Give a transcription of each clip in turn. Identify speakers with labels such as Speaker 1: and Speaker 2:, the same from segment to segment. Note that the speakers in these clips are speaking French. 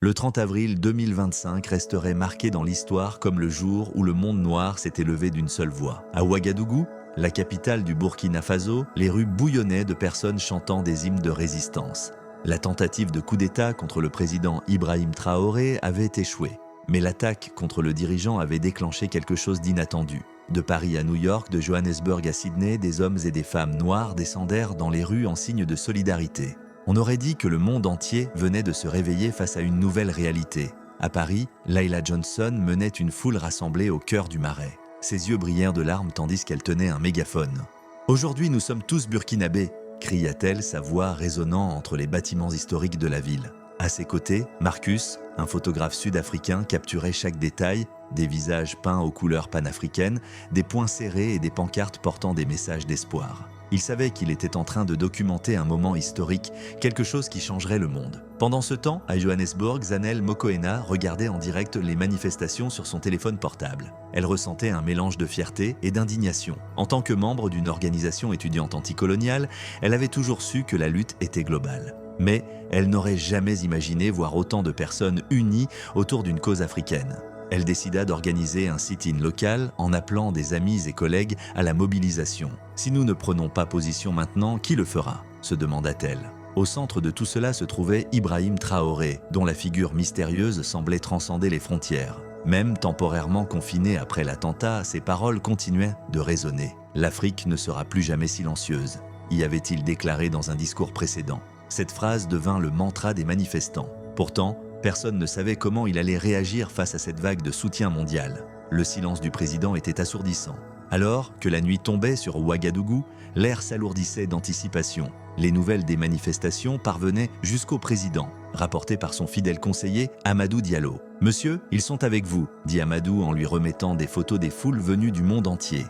Speaker 1: Le 30 avril 2025 resterait marqué dans l'histoire comme le jour où le monde noir s'était levé d'une seule voix. À Ouagadougou, la capitale du Burkina Faso, les rues bouillonnaient de personnes chantant des hymnes de résistance. La tentative de coup d'État contre le président Ibrahim Traoré avait échoué. Mais l'attaque contre le dirigeant avait déclenché quelque chose d'inattendu. De Paris à New York, de Johannesburg à Sydney, des hommes et des femmes noirs descendèrent dans les rues en signe de solidarité. On aurait dit que le monde entier venait de se réveiller face à une nouvelle réalité. À Paris, Layla Johnson menait une foule rassemblée au cœur du Marais. Ses yeux brillèrent de larmes tandis qu'elle tenait un mégaphone. « Aujourd'hui, nous sommes tous burkinabés !» cria-t-elle, sa voix résonnant entre les bâtiments historiques de la ville. À ses côtés, Marcus, un photographe sud-africain, capturait chaque détail, des visages peints aux couleurs panafricaines, des poings serrés et des pancartes portant des messages d'espoir. Il savait qu'il était en train de documenter un moment historique, quelque chose qui changerait le monde. Pendant ce temps, à Johannesburg, Zanele Mokoena regardait en direct les manifestations sur son téléphone portable. Elle ressentait un mélange de fierté et d'indignation. En tant que membre d'une organisation étudiante anticoloniale, elle avait toujours su que la lutte était globale. Mais elle n'aurait jamais imaginé voir autant de personnes unies autour d'une cause africaine. Elle décida d'organiser un sit-in local en appelant des amis et collègues à la mobilisation. « Si nous ne prenons pas position maintenant, qui le fera ?» se demanda-t-elle. Au centre de tout cela se trouvait Ibrahim Traoré, dont la figure mystérieuse semblait transcender les frontières. Même temporairement confiné après l'attentat, ses paroles continuaient de résonner. « L'Afrique ne sera plus jamais silencieuse », y avait-il déclaré dans un discours précédent. Cette phrase devint le mantra des manifestants. Pourtant, personne ne savait comment il allait réagir face à cette vague de soutien mondial. Le silence du président était assourdissant. Alors que la nuit tombait sur Ouagadougou, l'air s'alourdissait d'anticipation. Les nouvelles des manifestations parvenaient jusqu'au président, rapportées par son fidèle conseiller Amadou Diallo. « Monsieur, ils sont avec vous », dit Amadou en lui remettant des photos des foules venues du monde entier.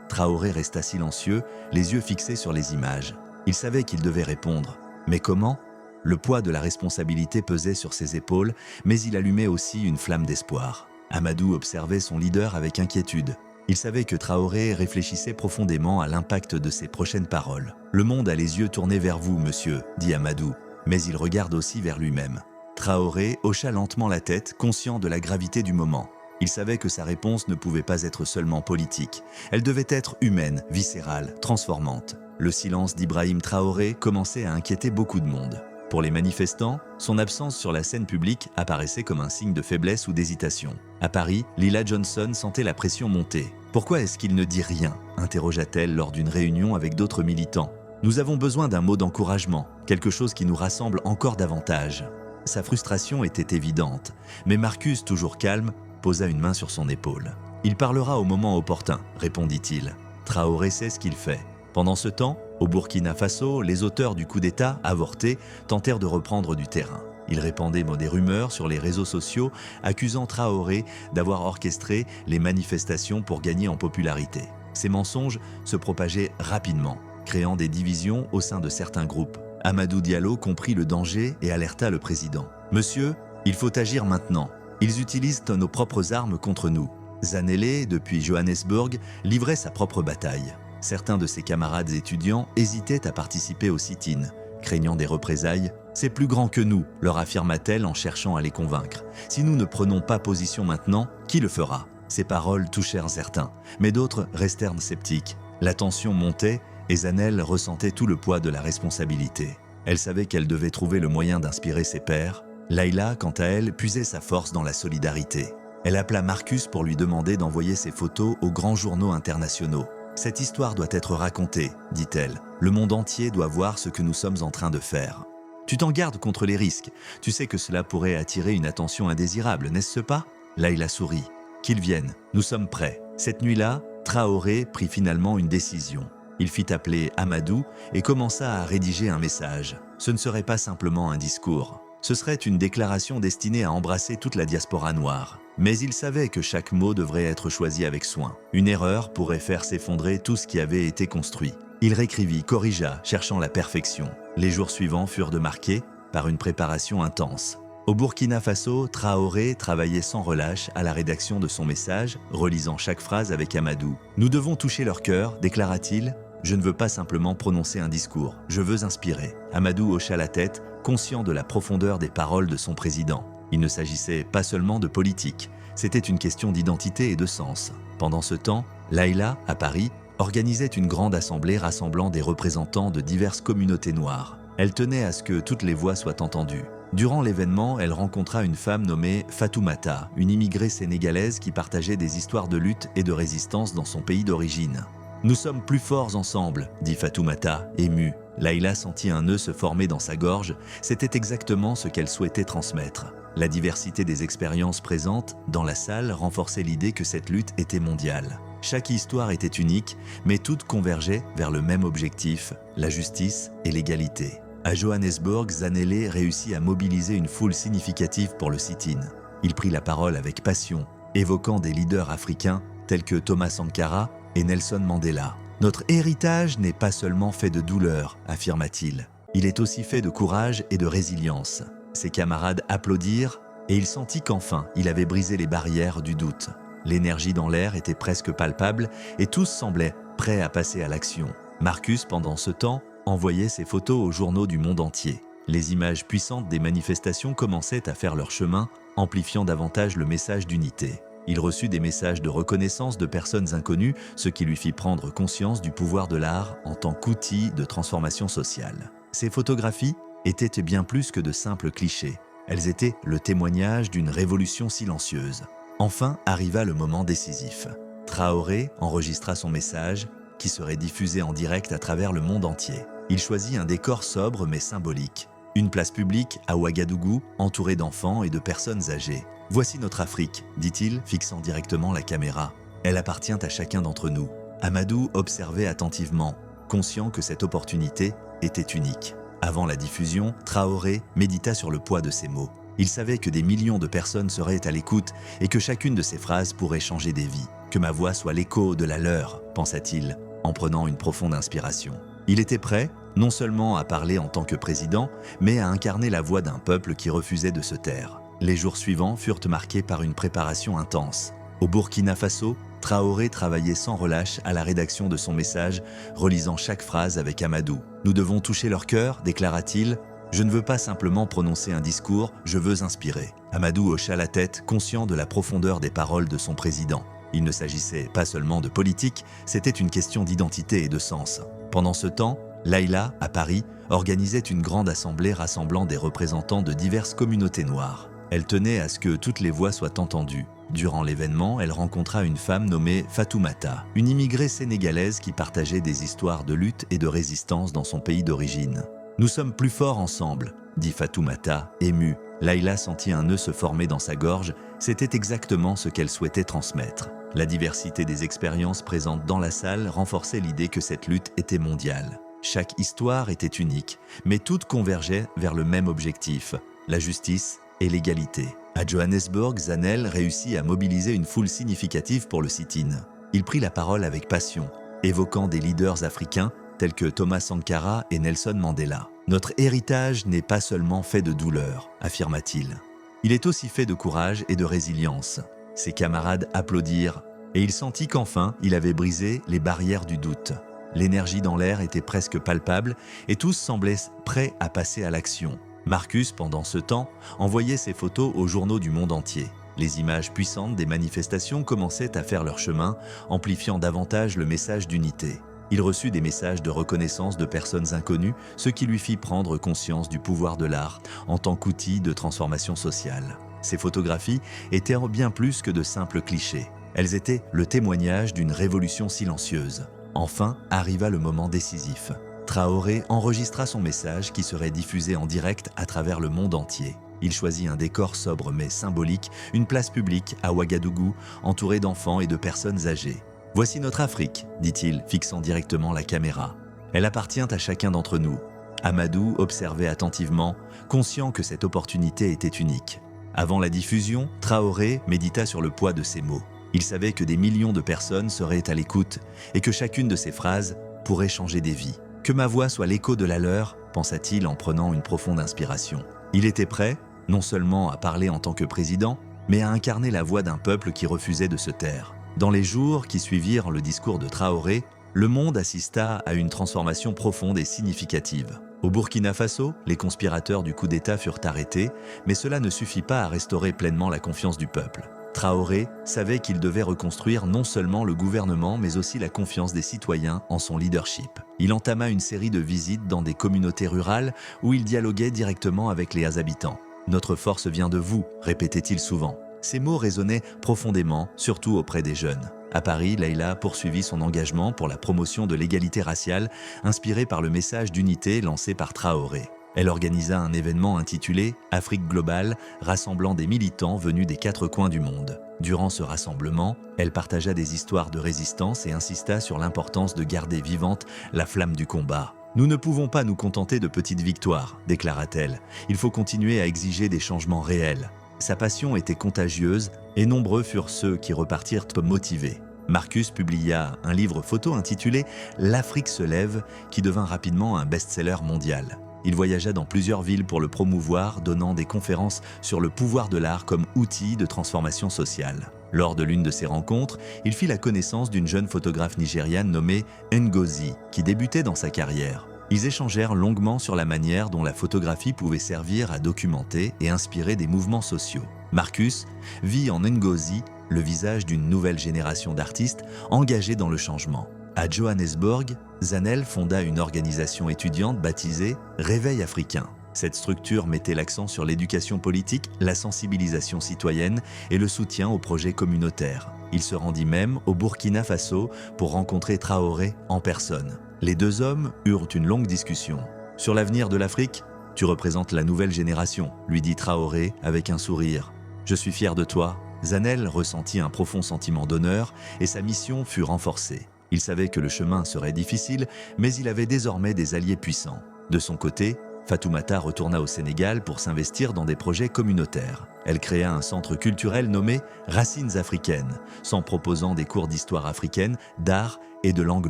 Speaker 1: Traoré resta silencieux, les yeux fixés sur les images. Il savait qu'il devait répondre. Mais comment ? Le poids de la responsabilité pesait sur ses épaules, mais il allumait aussi une flamme d'espoir. Amadou observait son leader avec inquiétude. Il savait que Traoré réfléchissait profondément à l'impact de ses prochaines paroles. « Le monde a les yeux tournés vers vous, monsieur », dit Amadou, mais il regarde aussi vers lui-même. Traoré hocha lentement la tête, conscient de la gravité du moment. Il savait que sa réponse ne pouvait pas être seulement politique. Elle devait être humaine, viscérale, transformante. Le silence d'Ibrahim Traoré commençait à inquiéter beaucoup de monde. Pour les manifestants, son absence sur la scène publique apparaissait comme un signe de faiblesse ou d'hésitation. À Paris, Layla Johnson sentait la pression monter. « Pourquoi est-ce qu'il ne dit rien ?» interrogea-t-elle lors d'une réunion avec d'autres militants. « Nous avons besoin d'un mot d'encouragement, quelque chose qui nous rassemble encore davantage. » Sa frustration était évidente, mais Marcus, toujours calme, posa une main sur son épaule. « Il parlera au moment opportun », répondit-il. Traoré sait ce qu'il fait. Pendant ce temps, au Burkina Faso, les auteurs du coup d'État avorté tentèrent de reprendre du terrain. Ils répandaient des rumeurs sur les réseaux sociaux, accusant Traoré d'avoir orchestré les manifestations pour gagner en popularité. Ces mensonges se propageaient rapidement, créant des divisions au sein de certains groupes. Amadou Diallo comprit le danger et alerta le président. « Monsieur, il faut agir maintenant. Ils utilisent nos propres armes contre nous. » Zanele, depuis Johannesburg, livrait sa propre bataille. Certains de ses camarades étudiants hésitaient à participer au sit-in, craignant des représailles. « C'est plus grand que nous », leur affirma-t-elle en cherchant à les convaincre. « Si nous ne prenons pas position maintenant, qui le fera ?» Ces paroles touchèrent certains, mais d'autres restèrent sceptiques. La tension montait et Zanele ressentait tout le poids de la responsabilité. Elle savait qu'elle devait trouver le moyen d'inspirer ses pairs. Layla, quant à elle, puisait sa force dans la solidarité. Elle appela Marcus pour lui demander d'envoyer ses photos aux grands journaux internationaux. « Cette histoire doit être racontée, dit-elle. Le monde entier doit voir ce que nous sommes en train de faire. Tu t'en gardes contre les risques. Tu sais que cela pourrait attirer une attention indésirable, n'est-ce pas ?» Layla sourit. « Qu'ils viennent, nous sommes prêts. » Cette nuit-là, Traoré prit finalement une décision. Il fit appeler Amadou et commença à rédiger un message. Ce ne serait pas simplement un discours. Ce serait une déclaration destinée à embrasser toute la diaspora noire. Mais il savait que chaque mot devrait être choisi avec soin. Une erreur pourrait faire s'effondrer tout ce qui avait été construit. Il réécrivit, corrigea, cherchant la perfection. Les jours suivants furent marqués par une préparation intense. Au Burkina Faso, Traoré travaillait sans relâche à la rédaction de son message, relisant chaque phrase avec Amadou. « Nous devons toucher leur cœur, déclara-t-il. Je ne veux pas simplement prononcer un discours, je veux inspirer. » Amadou hocha la tête, conscient de la profondeur des paroles de son président. Il ne s'agissait pas seulement de politique, c'était une question d'identité et de sens. Pendant ce temps, Layla, à Paris, organisait une grande assemblée rassemblant des représentants de diverses communautés noires. Elle tenait à ce que toutes les voix soient entendues. Durant l'événement, elle rencontra une femme nommée Fatoumata, une immigrée sénégalaise qui partageait des histoires de lutte et de résistance dans son pays d'origine. « Nous sommes plus forts ensemble », dit Fatoumata, émue. Layla sentit un nœud se former dans sa gorge, c'était exactement ce qu'elle souhaitait transmettre. La diversité des expériences présentes dans la salle renforçait l'idée que cette lutte était mondiale. Chaque histoire était unique, mais toutes convergeaient vers le même objectif, la justice et l'égalité. À Johannesburg, Zanele réussit à mobiliser une foule significative pour le sit-in. Il prit la parole avec passion, évoquant des leaders africains tels que Thomas Sankara et Nelson Mandela. « Notre héritage n'est pas seulement fait de douleur », affirma-t-il. Il est aussi fait de courage et de résilience. Ses camarades applaudirent et il sentit qu'enfin, il avait brisé les barrières du doute. L'énergie dans l'air était presque palpable et tous semblaient prêts à passer à l'action. Marcus, pendant ce temps, envoyait ses photos aux journaux du monde entier. Les images puissantes des manifestations commençaient à faire leur chemin, amplifiant davantage le message d'unité. Il reçut des messages de reconnaissance de personnes inconnues, ce qui lui fit prendre conscience du pouvoir de l'art en tant qu'outil de transformation sociale. Ces photographies étaient bien plus que de simples clichés. Elles étaient le témoignage d'une révolution silencieuse. Enfin arriva le moment décisif. Traoré enregistra son message, qui serait diffusé en direct à travers le monde entier. Il choisit un décor sobre mais symbolique. Une place publique à Ouagadougou, entourée d'enfants et de personnes âgées. « Voici notre Afrique », dit-il, fixant directement la caméra. « Elle appartient à chacun d'entre nous. » Amadou observait attentivement, conscient que cette opportunité était unique. Avant la diffusion, Traoré médita sur le poids de ces mots. Il savait que des millions de personnes seraient à l'écoute et que chacune de ces phrases pourrait changer des vies. « Que ma voix soit l'écho de la leur », pensa-t-il, en prenant une profonde inspiration. Il était prêt, non seulement à parler en tant que président, mais à incarner la voix d'un peuple qui refusait de se taire. Les jours suivants furent marqués par une préparation intense. Au Burkina Faso, Traoré travaillait sans relâche à la rédaction de son message, relisant chaque phrase avec Amadou. « Nous devons toucher leur cœur », déclara-t-il. « Je ne veux pas simplement prononcer un discours, je veux inspirer. » Amadou hocha la tête, conscient de la profondeur des paroles de son président. Il ne s'agissait pas seulement de politique, c'était une question d'identité et de sens. Pendant ce temps, Layla, à Paris, organisait une grande assemblée rassemblant des représentants de diverses communautés noires. Elle tenait à ce que toutes les voix soient entendues. Durant l'événement, elle rencontra une femme nommée Fatoumata, une immigrée sénégalaise qui partageait des histoires de lutte et de résistance dans son pays d'origine. « Nous sommes plus forts ensemble », dit Fatoumata, émue. Layla sentit un nœud se former dans sa gorge, c'était exactement ce qu'elle souhaitait transmettre. La diversité des expériences présentes dans la salle renforçait l'idée que cette lutte était mondiale. Chaque histoire était unique, mais toutes convergeaient vers le même objectif, la justice et l'égalité. À Johannesburg, Zanele réussit à mobiliser une foule significative pour le sit-in. Il prit la parole avec passion, évoquant des leaders africains tels que Thomas Sankara et Nelson Mandela. « Notre héritage n'est pas seulement fait de douleur », affirma-t-il. Il est aussi fait de courage et de résilience. Ses camarades applaudirent, et il sentit qu'enfin, il avait brisé les barrières du doute. L'énergie dans l'air était presque palpable, et tous semblaient prêts à passer à l'action. Marcus, pendant ce temps, envoyait ses photos aux journaux du monde entier. Les images puissantes des manifestations commençaient à faire leur chemin, amplifiant davantage le message d'unité. Il reçut des messages de reconnaissance de personnes inconnues, ce qui lui fit prendre conscience du pouvoir de l'art en tant qu'outil de transformation sociale. Ces photographies étaient bien plus que de simples clichés. Elles étaient le témoignage d'une révolution silencieuse. Enfin arriva le moment décisif. Traoré enregistra son message qui serait diffusé en direct à travers le monde entier. Il choisit un décor sobre mais symbolique, une place publique à Ouagadougou, entourée d'enfants et de personnes âgées. « Voici notre Afrique », dit-il, fixant directement la caméra. « Elle appartient à chacun d'entre nous. » Amadou observait attentivement, conscient que cette opportunité était unique. Avant la diffusion, Traoré médita sur le poids de ces mots. Il savait que des millions de personnes seraient à l'écoute et que chacune de ces phrases pourrait changer des vies. « Que ma voix soit l'écho de la leur », pensa-t-il en prenant une profonde inspiration. Il était prêt, non seulement à parler en tant que président, mais à incarner la voix d'un peuple qui refusait de se taire. Dans les jours qui suivirent le discours de Traoré, le monde assista à une transformation profonde et significative. Au Burkina Faso, les conspirateurs du coup d'État furent arrêtés, mais cela ne suffit pas à restaurer pleinement la confiance du peuple. Traoré savait qu'il devait reconstruire non seulement le gouvernement, mais aussi la confiance des citoyens en son leadership. Il entama une série de visites dans des communautés rurales où il dialoguait directement avec les habitants. « Notre force vient de vous », répétait-il souvent. Ces mots résonnaient profondément, surtout auprès des jeunes. À Paris, Leïla poursuivit son engagement pour la promotion de l'égalité raciale, inspirée par le message d'unité lancé par Traoré. Elle organisa un événement intitulé « Afrique globale », rassemblant des militants venus des 4 coins du monde. Durant ce rassemblement, elle partagea des histoires de résistance et insista sur l'importance de garder vivante la flamme du combat. « Nous ne pouvons pas nous contenter de petites victoires », déclara-t-elle. « Il faut continuer à exiger des changements réels. » Sa passion était contagieuse et nombreux furent ceux qui repartirent motivés. Marcus publia un livre photo intitulé « L'Afrique se lève » qui devint rapidement un best-seller mondial. Il voyagea dans plusieurs villes pour le promouvoir, donnant des conférences sur le pouvoir de l'art comme outil de transformation sociale. Lors de l'une de ces rencontres, il fit la connaissance d'une jeune photographe nigériane nommée Ngozi, qui débutait dans sa carrière. Ils échangèrent longuement sur la manière dont la photographie pouvait servir à documenter et inspirer des mouvements sociaux. Marcus vit en Ngozi le visage d'une nouvelle génération d'artistes engagés dans le changement. À Johannesburg, Zanel fonda une organisation étudiante baptisée Réveil africain. Cette structure mettait l'accent sur l'éducation politique, la sensibilisation citoyenne et le soutien aux projets communautaires. Il se rendit même au Burkina Faso pour rencontrer Traoré en personne. Les 2 hommes eurent une longue discussion. « Sur l'avenir de l'Afrique, tu représentes la nouvelle génération », lui dit Traoré avec un sourire. « Je suis fier de toi. » Zanel ressentit un profond sentiment d'honneur et sa mission fut renforcée. Il savait que le chemin serait difficile, mais il avait désormais des alliés puissants. De son côté, Fatoumata retourna au Sénégal pour s'investir dans des projets communautaires. Elle créa un centre culturel nommé Racines africaines, s'en proposant des cours d'histoire africaine, d'art et de langue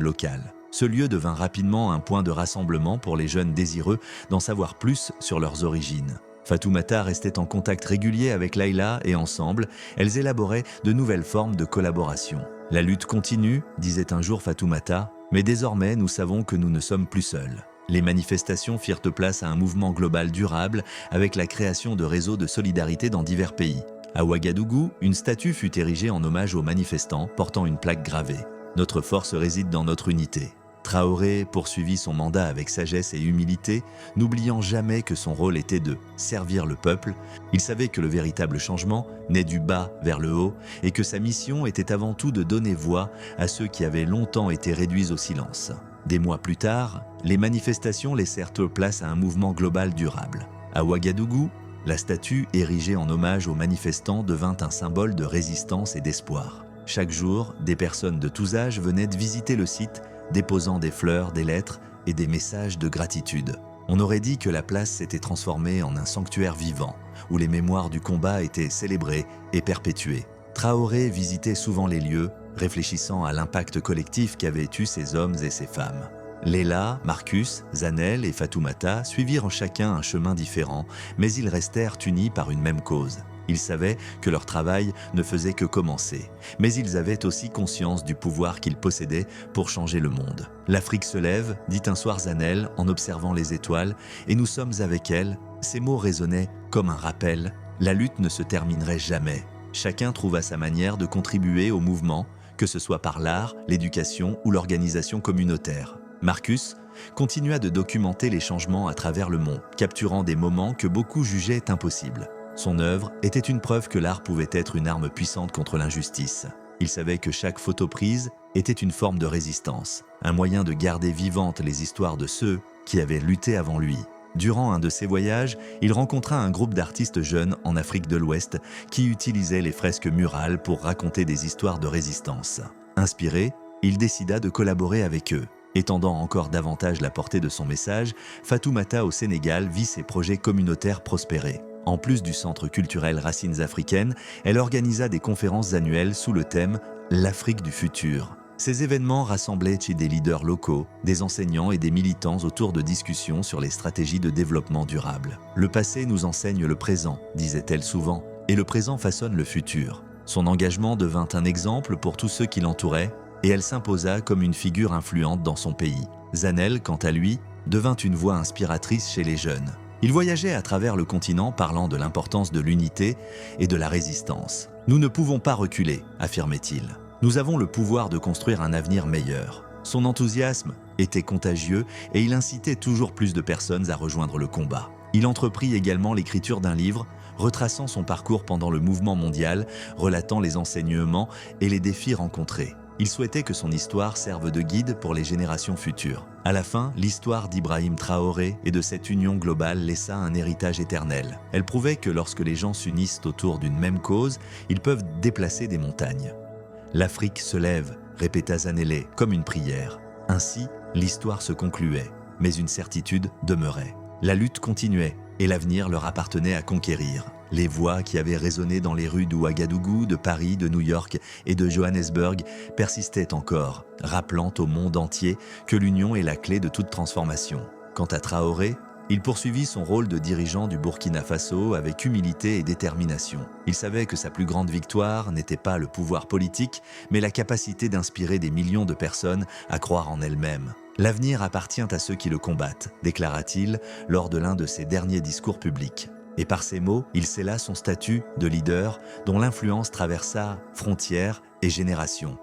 Speaker 1: locale. Ce lieu devint rapidement un point de rassemblement pour les jeunes désireux d'en savoir plus sur leurs origines. Fatoumata restait en contact régulier avec Leïla et ensemble, elles élaboraient de nouvelles formes de collaboration. « La lutte continue », disait un jour Fatoumata, « mais désormais nous savons que nous ne sommes plus seuls. » Les manifestations firent place à un mouvement global durable avec la création de réseaux de solidarité dans divers pays. À Ouagadougou, une statue fut érigée en hommage aux manifestants portant une plaque gravée. « Notre force réside dans notre unité ». Traoré poursuivit son mandat avec sagesse et humilité, n'oubliant jamais que son rôle était de servir le peuple. Il savait que le véritable changement naît du bas vers le haut et que sa mission était avant tout de donner voix à ceux qui avaient longtemps été réduits au silence. Des mois plus tard, les manifestations laissèrent place à un mouvement global durable. À Ouagadougou, la statue érigée en hommage aux manifestants devint un symbole de résistance et d'espoir. Chaque jour, des personnes de tous âges venaient de visiter le site, déposant des fleurs, des lettres et des messages de gratitude. On aurait dit que la place s'était transformée en un sanctuaire vivant, où les mémoires du combat étaient célébrées et perpétuées. Traoré visitait souvent les lieux, réfléchissant à l'impact collectif qu'avaient eu ces hommes et ces femmes. Leïla, Marcus, Zanel et Fatoumata suivirent chacun un chemin différent, mais ils restèrent unis par une même cause. Ils savaient que leur travail ne faisait que commencer, mais ils avaient aussi conscience du pouvoir qu'ils possédaient pour changer le monde. « L'Afrique se lève », dit un soir Zanel en observant les étoiles, « et nous sommes avec elle ». Ces mots résonnaient comme un rappel. La lutte ne se terminerait jamais. Chacun trouva sa manière de contribuer au mouvement, que ce soit par l'art, l'éducation ou l'organisation communautaire. Marcus continua de documenter les changements à travers le monde, capturant des moments que beaucoup jugeaient impossibles. Son œuvre était une preuve que l'art pouvait être une arme puissante contre l'injustice. Il savait que chaque photo prise était une forme de résistance, un moyen de garder vivantes les histoires de ceux qui avaient lutté avant lui. Durant un de ses voyages, il rencontra un groupe d'artistes jeunes en Afrique de l'Ouest qui utilisaient les fresques murales pour raconter des histoires de résistance. Inspiré, il décida de collaborer avec eux. Étendant encore davantage la portée de son message, Fatoumata au Sénégal vit ses projets communautaires prospérer. En plus du centre culturel Racines africaines, elle organisa des conférences annuelles sous le thème « L'Afrique du futur ». Ces événements rassemblaient chez des leaders locaux, des enseignants et des militants autour de discussions sur les stratégies de développement durable. « Le passé nous enseigne le présent », disait-elle souvent, « et le présent façonne le futur ». Son engagement devint un exemple pour tous ceux qui l'entouraient et elle s'imposa comme une figure influente dans son pays. Zanel, quant à lui, devint une voix inspiratrice chez les jeunes. Il voyageait à travers le continent parlant de l'importance de l'unité et de la résistance. « Nous ne pouvons pas reculer », affirmait-il. « Nous avons le pouvoir de construire un avenir meilleur. » Son enthousiasme était contagieux et il incitait toujours plus de personnes à rejoindre le combat. Il entreprit également l'écriture d'un livre retraçant son parcours pendant le mouvement mondial, relatant les enseignements et les défis rencontrés. Il souhaitait que son histoire serve de guide pour les générations futures. À la fin, l'histoire d'Ibrahim Traoré et de cette union globale laissa un héritage éternel. Elle prouvait que lorsque les gens s'unissent autour d'une même cause, ils peuvent déplacer des montagnes. « L'Afrique se lève », répéta Zanele, comme une prière. Ainsi, l'histoire se concluait, mais une certitude demeurait. La lutte continuait et l'avenir leur appartenait à conquérir. Les voix qui avaient résonné dans les rues d'Ouagadougou, de Paris, de New York et de Johannesburg persistaient encore, rappelant au monde entier que l'union est la clé de toute transformation. Quant à Traoré, il poursuivit son rôle de dirigeant du Burkina Faso avec humilité et détermination. Il savait que sa plus grande victoire n'était pas le pouvoir politique, mais la capacité d'inspirer des millions de personnes à croire en elles-mêmes. « L'avenir appartient à ceux qui le combattent », déclara-t-il lors de l'un de ses derniers discours publics. Et par ces mots, il scella son statut de leader dont l'influence traversa frontières et générations.